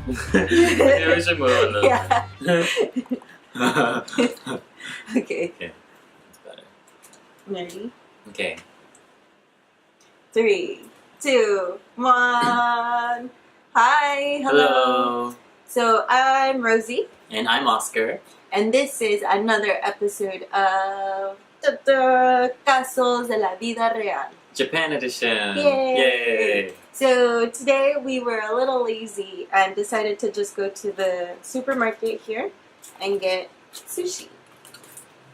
Maybe we should move on. Yeah. Okay. Okay, that's better. Ready? Okay. 3, 2, 1. Hi. Hello. So I'm Rosie. And I'm Oscar. And this is another episode of Casos de la Vida Real. Japan edition. Yay. So today we were a little lazy and decided to just go to the supermarket here and get sushi.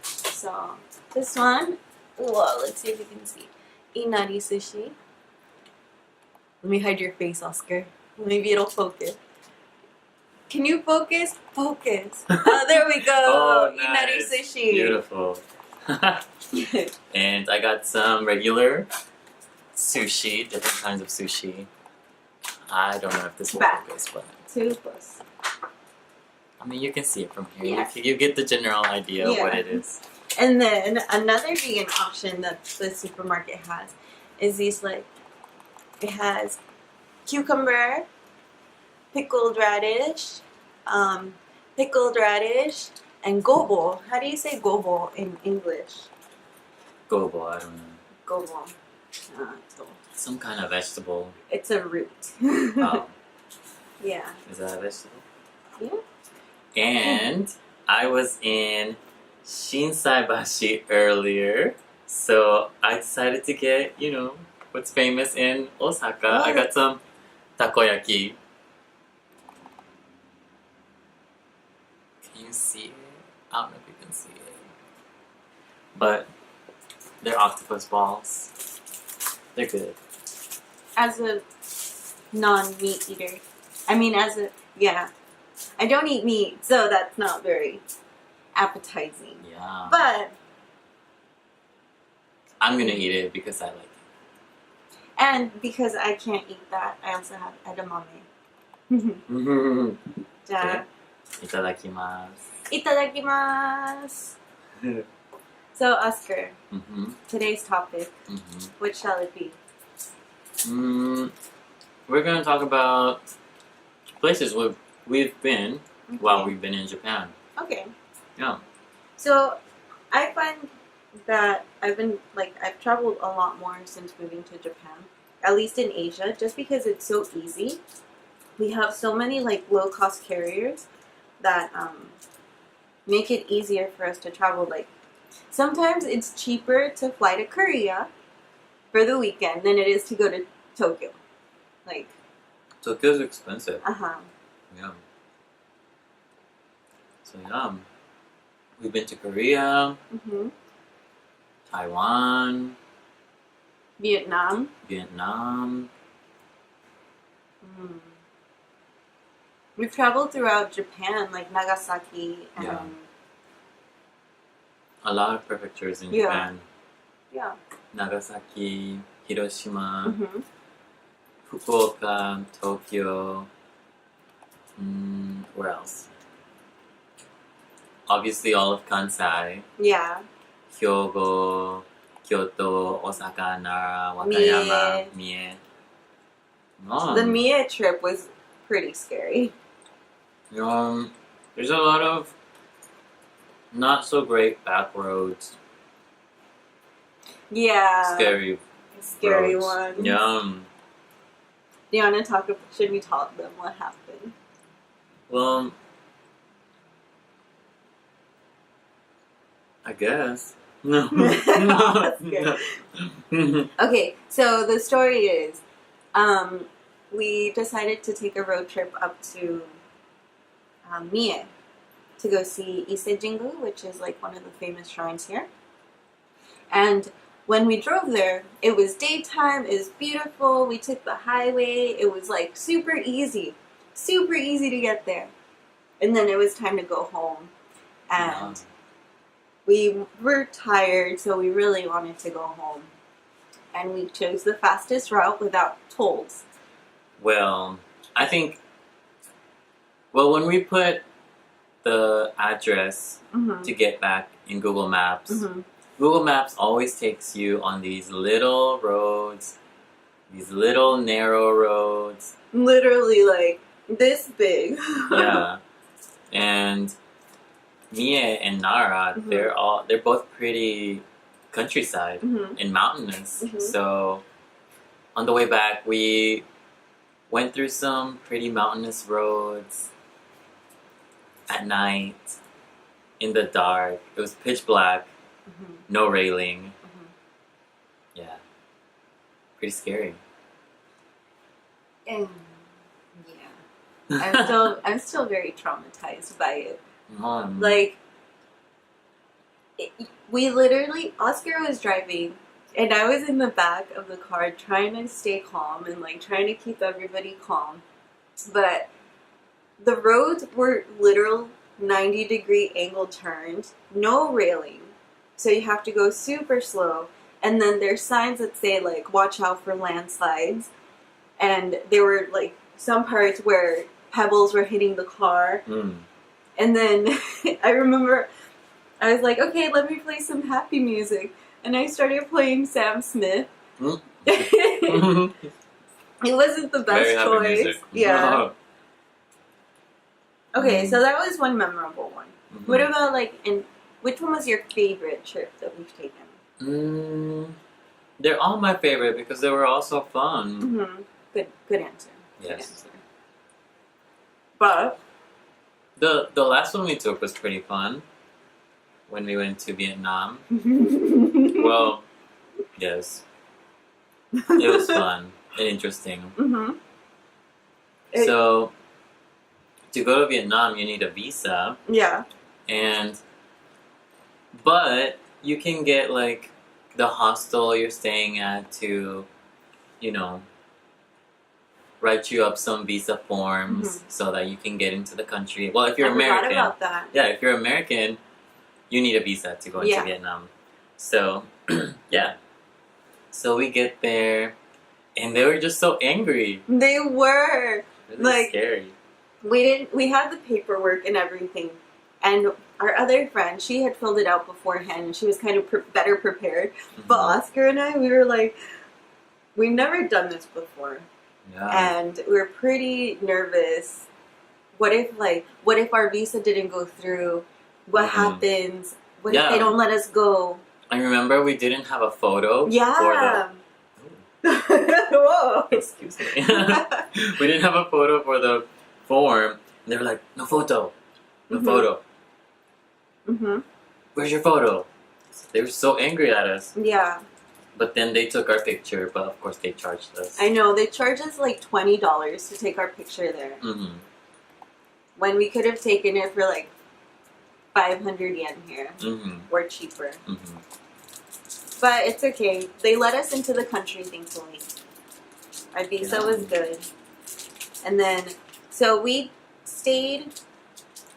So this one, whoa, let's see if you can see. Inari sushi. Let me hide your face, Oscar. Maybe it'll focus. Can you focus? Focus. Oh, there we go. Oh, Inari nice. sushi. Beautiful. And I got some regular sushi, different kinds of sushi. I don't know if this will Back. focus, but 2 plus. I mean, you can see it from here. Yeah. You get the general idea of Yeah. what it is. And then another vegan option that the supermarket has is these it has cucumber, pickled radish, and gobo. How do you say gobo in English? Gobo, I don't know. Gobo. Some kind of vegetable. It's a root. Oh, Yeah. is that a vegetable? Yeah. And I was in Shinsaibashi earlier, so I decided to get, what's famous in Osaka. I got some takoyaki. Can you see it? I don't know if you can see it. But they're octopus balls. They're good. As a non-meat eater. I don't eat meat, so that's not very appetizing. Yeah. But, I'm gonna eat it because I like it. and because I can't eat that, I also have edamame. Ja. Itadakimasu. Itadakimasu! So, Oscar, today's topic, what shall it be? We're going to talk about places we've been while we've been in Japan. Okay. Yeah. So, I find that I've traveled a lot more since moving to Japan, at least in Asia, just because it's so easy. We have so many low-cost carriers that make it easier for us to travel. Sometimes it's cheaper to fly to Korea for the weekend than it is to go to Tokyo. Tokyo's expensive. Uh-huh. Yeah. So we've been to Korea, Taiwan, Vietnam. We've traveled throughout Japan, like Nagasaki and... Yeah. A lot of prefectures in Yeah. Japan. Yeah. Nagasaki, Hiroshima, Fukuoka, Tokyo. Where else? Obviously all of Kansai. Yeah. Hyogo, Kyoto, Osaka, Nara, Wakayama, Mie. The Mie trip was pretty scary. There's a lot of not so great back roads. Yeah. Scary roads. ones. Yeah. Do you want to talk about, should we tell them what happened? Well, I guess. No. Okay, so the story is, we decided to take a road trip up to Mie to go see Ise Jingu, which is one of the famous shrines here. And when we drove there, it was daytime, it was beautiful, we took the highway, it was super easy to get there. And then it was time to go home. And we were tired, so we really wanted to go home. And we chose the fastest route without tolls. Well, I think... Well, when we put the address to get back in Google Maps, Google Maps always takes you on these little roads, these little narrow roads. Literally this big. Yeah. And Mie and Nara, they're both pretty countryside and mountainous. So on the way back, we went through some pretty mountainous roads at night in the dark. It was pitch black, no railing. Yeah, pretty scary. And I'm still very traumatized by it. Like, we literally, Oscar was driving, and I was in the back of the car trying to stay calm and like trying to keep everybody calm. But the roads were literal 90-degree angle turns, no railing. So you have to go super slow. And then there's signs that say like, watch out for landslides. And there were like some parts where pebbles were hitting the car. And then I remember I was like, okay, let me play some happy music. And I started playing Sam Smith. It wasn't the best choice. Yeah. Okay, so that was one memorable one. What about which one was your favorite trip that we've taken? They're all my favorite because they were all so fun. Good answer. Yes. Good answer. But the last one we took was pretty fun. When we went to Vietnam. Well, yes. It was fun and interesting. So, to go to Vietnam, you need a visa. Yeah. But you can get like the hostel you're staying at to, write you up some visa forms so that you can get into the country. Well, if you're American. I forgot about that. Yeah, if you're American, you need a visa to go into Vietnam. So, yeah. So we get there, and they were just so angry. They were. Really scary. We had the paperwork and everything, and our other friend, she had filled it out beforehand, and she was kind of better prepared. But Oscar and I, we were like, we've never done this before. Yeah. And we were pretty nervous. What if our visa didn't go through? What happens? What if they don't let us go? I remember we didn't have a photo. Yeah. Whoa. Excuse me. We didn't have a photo for the form. And they were like, no photo. No photo. Where's your photo? They were so angry at us. Yeah. But then they took our picture, but of course they charged us. I know. They charged us like $20 to take our picture there. When we could have taken it for like 500 yen here. Or cheaper. But it's okay. They let us into the country, thankfully. Our visa was good. And then, so we stayed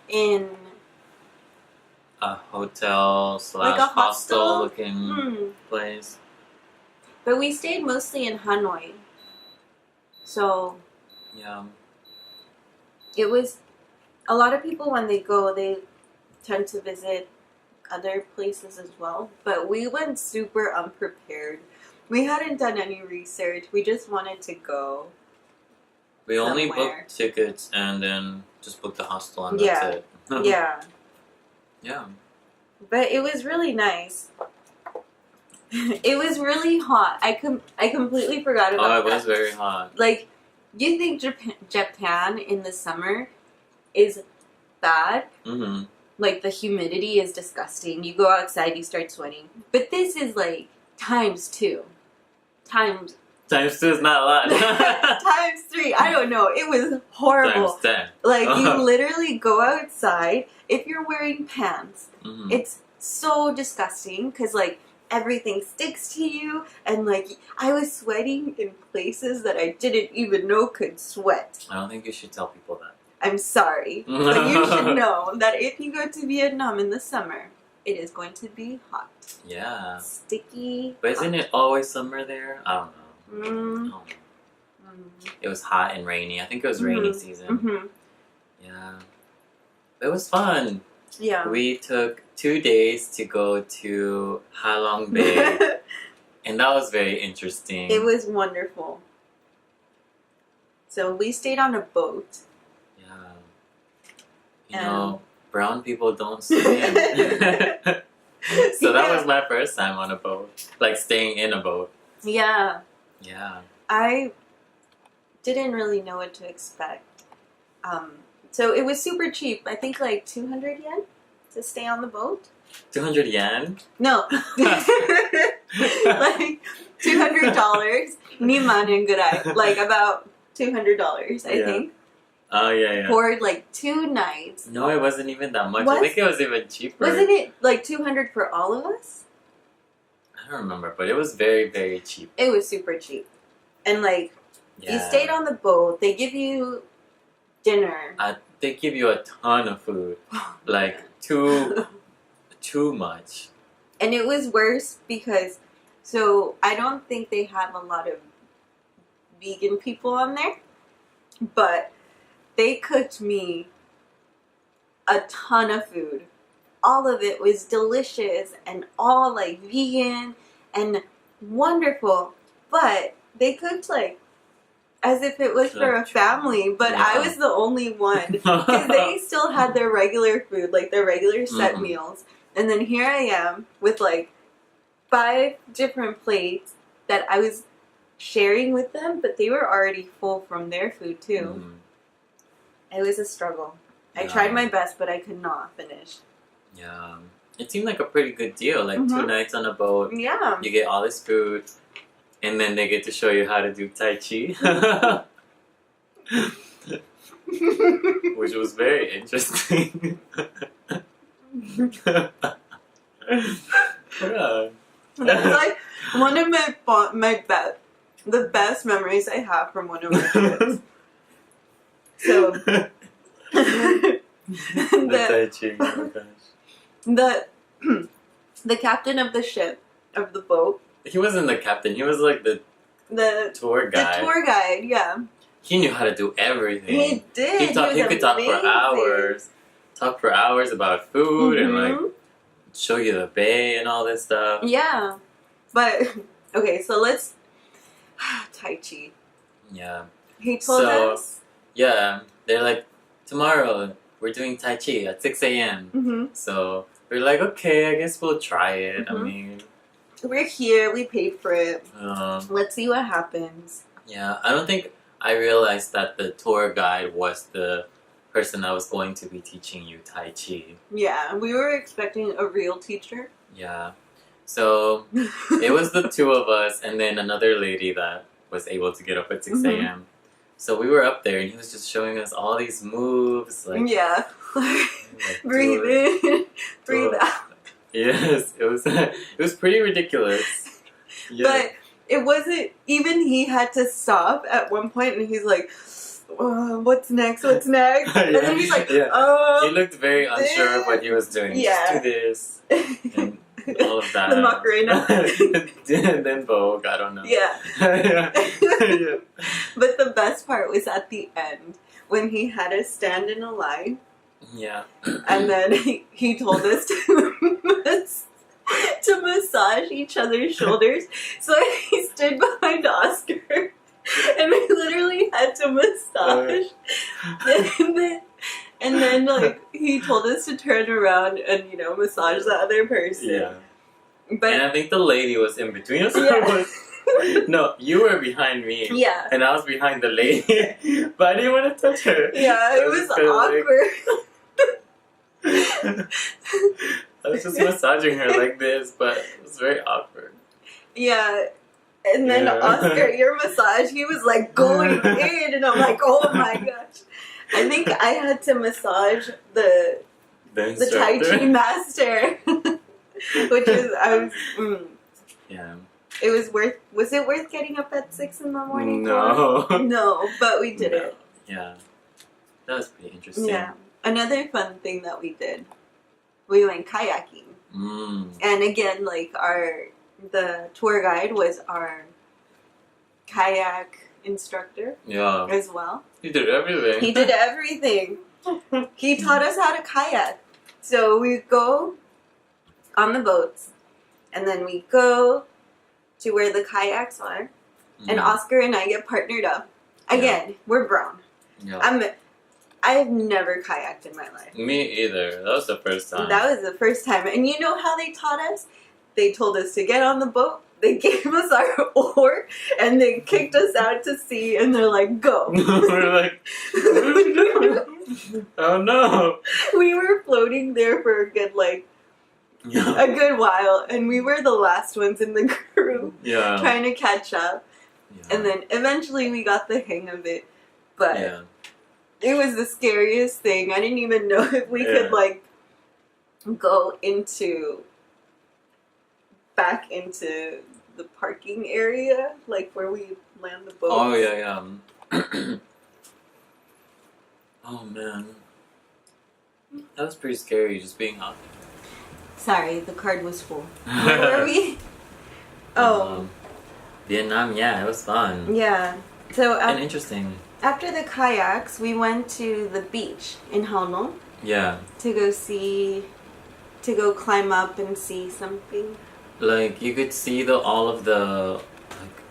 in a hotel / hostel looking place. But we stayed mostly in Hanoi. So, yeah. It was, a lot of people when they go, they tend to visit other places as well. But we went super unprepared. We hadn't done any research. We just wanted to go. We only booked tickets and then just booked the hostel and that's it. Yeah. Yeah. But it was really nice. It was really hot. I completely forgot about that. Oh, it was very hot. Like, you think Japan in the summer is bad? Like, the humidity is disgusting. You go outside, you start sweating. But this is like times 2. Times 2 is not a lot. Times 3. I don't know. It was horrible. Times 10. Like, you literally go outside. If you're wearing pants, it's so disgusting because, like, everything sticks to you. And, like, I was sweating in places that I didn't even know could sweat. I don't think you should tell people that. I'm sorry. But you should know that if you go to Vietnam in the summer, it is going to be hot. Yeah. Sticky. But isn't it always summer there? I don't know. It was hot and rainy. I think it was rainy season. Yeah. It was fun. Yeah. We took 2 days to go to Halong Bay. And that was very interesting. It was wonderful. So we stayed on a boat. You know, brown people don't swim. So that was my first time on a boat. Like staying in a boat. Yeah. Yeah. I didn't really know what to expect. So it was super cheap. I think like 200 yen to stay on the boat. 200 yen? No. Like $200. Niman gurai. Like about $200, I think. Oh, yeah. For like 2 nights. No, it wasn't even that much. I think it was even cheaper. Wasn't it like 200 for all of us? I don't remember, but it was very, very cheap. It was super cheap. And like, you stayed on the boat. They give you dinner. They give you a ton of food. Like, too much. And it was worse because, so I don't think they have a lot of vegan people on there, but they cooked me a ton of food. All of it was delicious and all like vegan and wonderful, but they cooked like as if it was for a family, but I was the only one because they still had their regular food, like their regular set meals. And then here I am with like 5 different plates that I was sharing with them, but they were already full from their food too. It was a struggle. I tried my best, but I could not finish. Yeah. It seemed like a pretty good deal. Like 2 nights on a boat. Yeah. You get all this food. And then they get to show you how to do Tai Chi. Which was very interesting. Yeah. That's like one of the best memories I have from one of my trips. So The Tai Chi, oh my gosh. the captain of the ship, of the boat. He wasn't the captain. He was like the tour guide. The tour guide, yeah. He knew how to do everything. He did. He could talk for hours. Talk for hours about food and like show you the bay and all this stuff. Yeah. But okay, so let's Tai Chi. Yeah. He told us. Yeah. They're like, tomorrow we're doing Tai Chi at 6 a.m. So we're like, okay, I guess we'll try it. I mean, we're here, we paid for it. Let's see what happens. Yeah, I don't think I realized that the tour guide was the person that was going to be teaching you Tai Chi. Yeah, we were expecting a real teacher. Yeah. So it was the 2 of us and then another lady that was able to get up at 6 a.m. So we were up there and he was just showing us all these moves. Like, like breathe in, breathe out. Yes, it was pretty ridiculous. Yeah. But it wasn't, even he had to stop at one point and he's like, what's next? And then he's like, he looked very unsure of what he was doing. Yeah. Just do this. And all of that. The Macarena. And then Vogue, I don't know. Yeah. Yeah. But the best part was at the end when he had us stand in a line. Yeah. And then he told us to massage each other's shoulders. So he stood behind Oscar and we literally had to massage. And then like he told us to turn around and massage the other person. Yeah. But and I think the lady was in between us. Yeah. No, you were behind me. Yeah. And I was behind the lady. But I didn't want to touch her. Yeah, it was awkward. I was just massaging her like this, but it was very awkward. Yeah. And then Oscar, your massage, he was like going in, and I'm like, oh my gosh. I think I had to massage the Tai Chi master, which is Yeah. It was it worth getting up at 6 in the morning? No. No, but we did it. Yeah. That was pretty interesting. Yeah. Another fun thing that we did, we went kayaking. And again, like the tour guide was our kayak instructor as well. He did everything. He did everything. He taught us how to kayak. So we go on the boats, and then we go to where the kayaks are, and Oscar and I get partnered up. Again, we're brown. Yeah. I've never kayaked in my life. Me either. That was the first time. That was the first time. And you know how they taught us? They told us to get on the boat, they gave us our oar, and they kicked us out to sea, and they're like, go. We're like, oh no. We were floating there for a good, a good while, and we were the last ones in the crew trying to catch up. Yeah. And then eventually we got the hang of it, but it was the scariest thing. I didn't even know if we could go back into the parking area, like where we land the boat. Oh yeah. Oh man, that was pretty scary just being out there. Sorry, the card was full. Where were we? Oh, Vietnam. Yeah, it was fun. Yeah. So and interesting. After the kayaks, we went to the beach in Hanoi. Yeah. To go climb up and see something. Like you could see all of the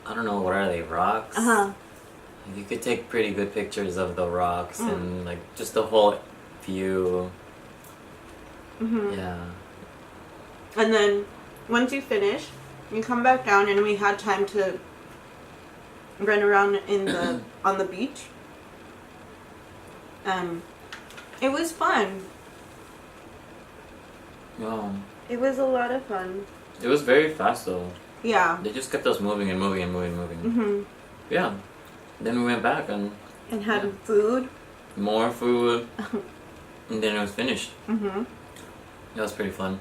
I don't know, what are they, rocks? You could take pretty good pictures of the rocks and just the whole view. Yeah. And then once you finish, you come back down, and we had time to run around on the beach. It was fun. Wow. It was a lot of fun. It was very fast though. Yeah. They just kept us moving and moving and moving and moving. Yeah. Then we went back and had food. More food. And then it was finished. That was pretty fun.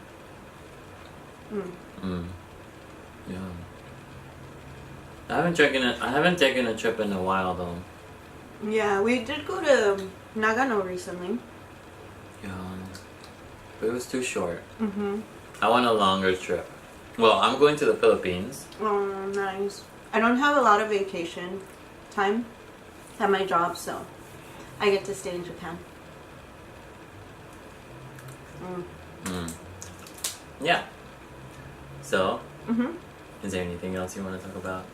Yeah. I haven't taken a trip in a while though. Yeah, we did go to Nagano recently. Yeah. But it was too short. I want a longer trip. Well, I'm going to the Philippines. Oh, nice. I don't have a lot of vacation time at my job, so I get to stay in Japan. Yeah. So, is there anything else you want to talk about?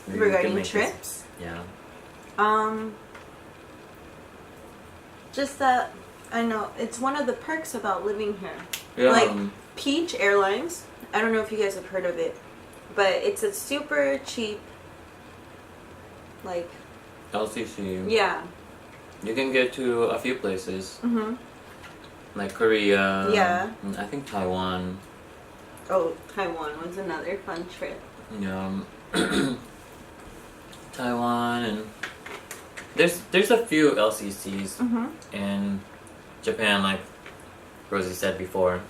Maybe regarding trips? Yeah. Just that I know it's one of the perks about living here. Yeah. Like Peach Airlines. I don't know if you guys have heard of it, but it's a super cheap, LCC. Yeah. You can get to a few places. Like Korea. Yeah. And I think Taiwan. Oh, Taiwan was another fun trip. Yeah. Taiwan, and there's a few LCCs in Japan, like Rosie said before.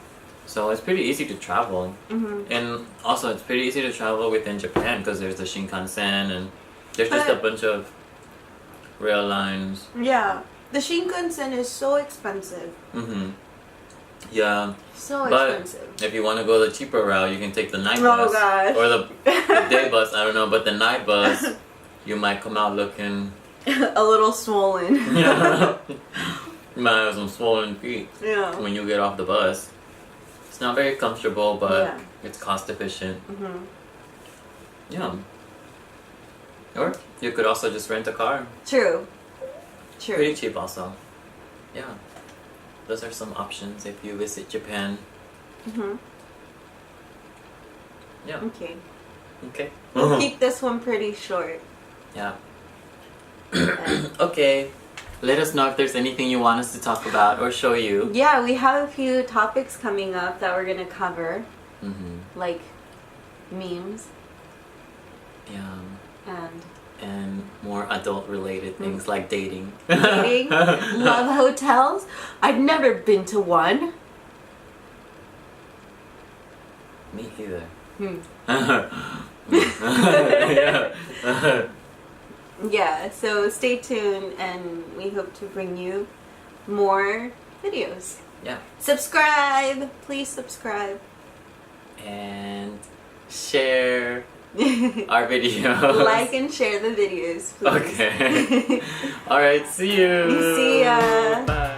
So it's pretty easy to travel. And also it's pretty easy to travel within Japan because there's the Shinkansen and there's just a bunch of rail lines. Yeah. The Shinkansen is so expensive. Yeah. So expensive. But if you want to go the cheaper route, you can take the night bus. Oh gosh. Or the day bus, I don't know, but the night bus, you might come out looking a little swollen. Yeah. You might have some swollen feet when you get off the bus. It's not very comfortable, but it's cost efficient. Yeah. Or you could also just rent a car. True. Pretty cheap also. Yeah. Those are some options if you visit Japan. Yeah. Okay. Keep this one pretty short. Yeah. Okay. Let us know if there's anything you want us to talk about or show you. Yeah, we have a few topics coming up that we're going to cover. Like memes. Yeah. And more adult-related things like dating. Dating? Love hotels? I've never been to one. Me either. Yeah, so stay tuned and we hope to bring you more videos. Yeah. Subscribe! Please subscribe. And share our video. Like and share the videos, please. Okay. Alright, see you. See ya. Bye.